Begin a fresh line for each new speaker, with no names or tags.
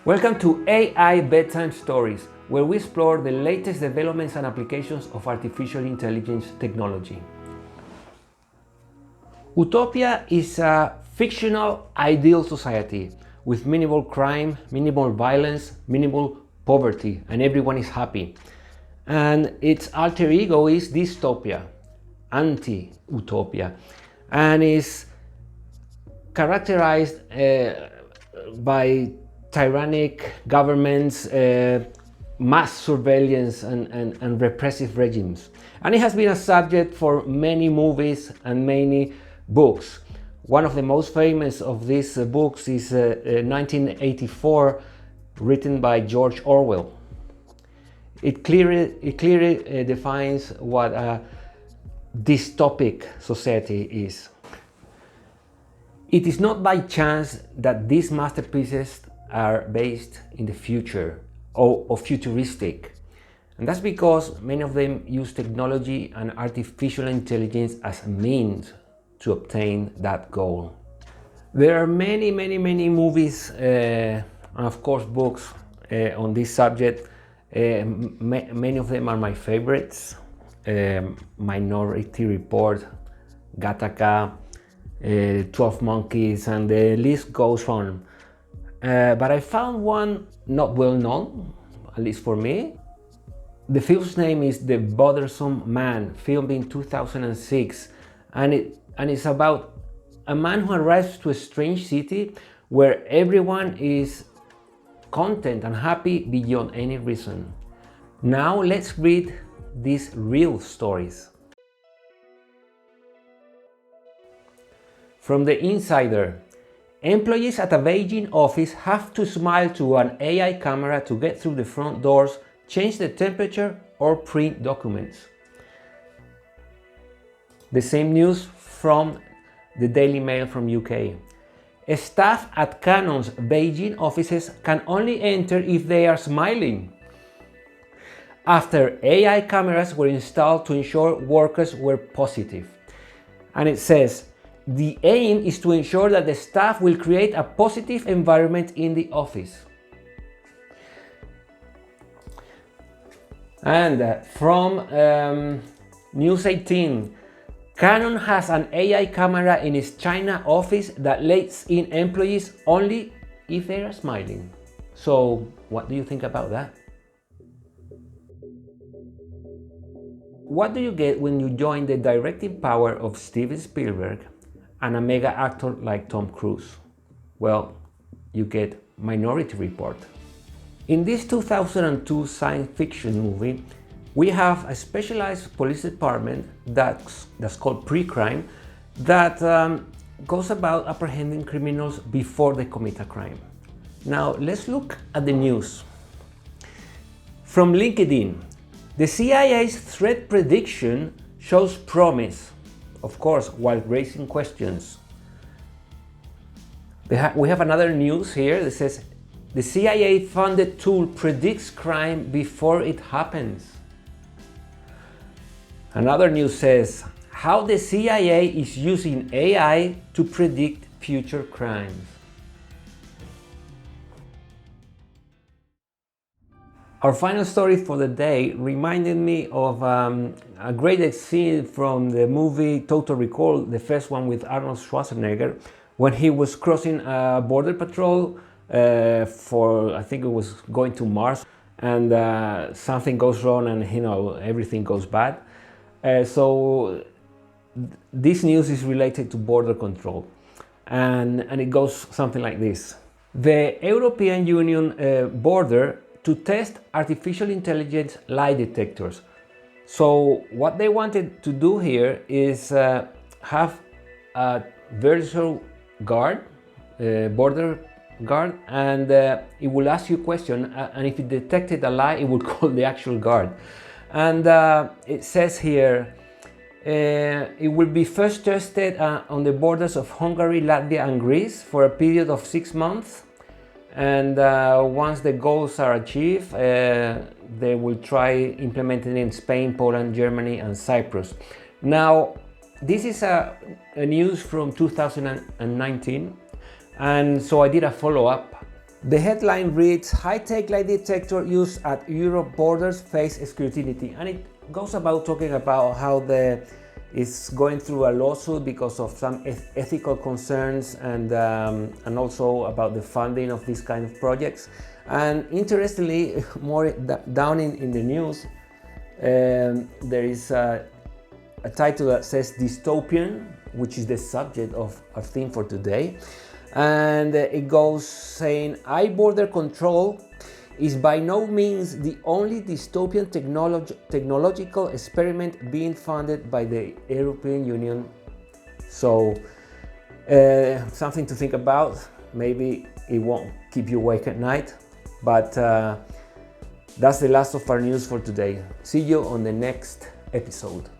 Welcome to AI Bedtime Stories, where we explore the latest developments and applications of artificial intelligence technology. Utopia is a fictional ideal society with minimal crime, minimal violence, minimal poverty, and everyone is happy. And its alter ego is Dystopia, anti-utopia, and is characterized by tyrannic governments, mass surveillance and repressive regimes. And it has been a subject for many movies and many books. One of the most famous of these books is 1984, written by George Orwell. It clearly defines what a dystopic society is. It is not by chance that these masterpieces are based in the future or futuristic. And that's because many of them use technology and artificial intelligence as a means to obtain that goal. There are many movies and of course books on this subject. Many of them are my favorites. Minority Report, Gattaca, 12 Monkeys, and the list goes on. But I found one not well known, at least for me. The film's name is The Bothersome Man, filmed in 2006, and it's about a man who arrives to a strange city where everyone is content and happy beyond any reason. Now let's read these real stories. From The Insider. Employees at a Beijing office have to smile to an AI camera to get through the front doors, change the temperature, or print documents. The same news from the Daily Mail from UK. Staff at Canon's Beijing offices can only enter if they are smiling, after AI cameras were installed to ensure workers were positive. And it says, the aim is to ensure that the staff will create a positive environment in the office. And from News 18, Canon has an AI camera in its China office that lets in employees only if they are smiling. So, what do you think about that? What do you get when you join the directing power of Steven Spielberg and a mega actor like Tom Cruise? Well, you get Minority Report. In this 2002 science fiction movie, we have a specialized police department that's called pre-crime that goes about apprehending criminals before they commit a crime. Now let's look at the news. From LinkedIn, the CIA's threat prediction shows promise, of course, while raising questions. We have another news here that says, the CIA-funded tool predicts crime before it happens. Another news says, how the CIA is using AI to predict future crimes. Our final story for the day reminded me of a great scene from the movie Total Recall, the first one with Arnold Schwarzenegger, when he was crossing a border patrol for, I think it was going to Mars, and something goes wrong and everything goes bad. So this news is related to border control, and it goes something like this. The European Union border to test artificial intelligence lie detectors. So what they wanted to do here is have a virtual guard, border guard, and it will ask you a question, and if it detected a lie, it will call the actual guard. And it says here, it will be first tested on the borders of Hungary, Latvia and Greece for a period of 6 months. And once the goals are achieved, they will try implementing it in Spain, Poland, Germany and Cyprus. Now, this is a news from 2019, and so I did a follow-up The headline reads, high-tech lie detector used at Europe borders face scrutiny. And it goes about talking about how it's going through a lawsuit because of some ethical concerns and also about the funding of these kind of projects. And interestingly, more down in the news, there is a title that says Dystopian, which is the subject of our theme for today. And it goes saying, border control is by no means the only dystopian technological experiment being funded by the European Union. So something to think about. Maybe it won't keep you awake at night, but that's the last of our news for today. See you on the next episode.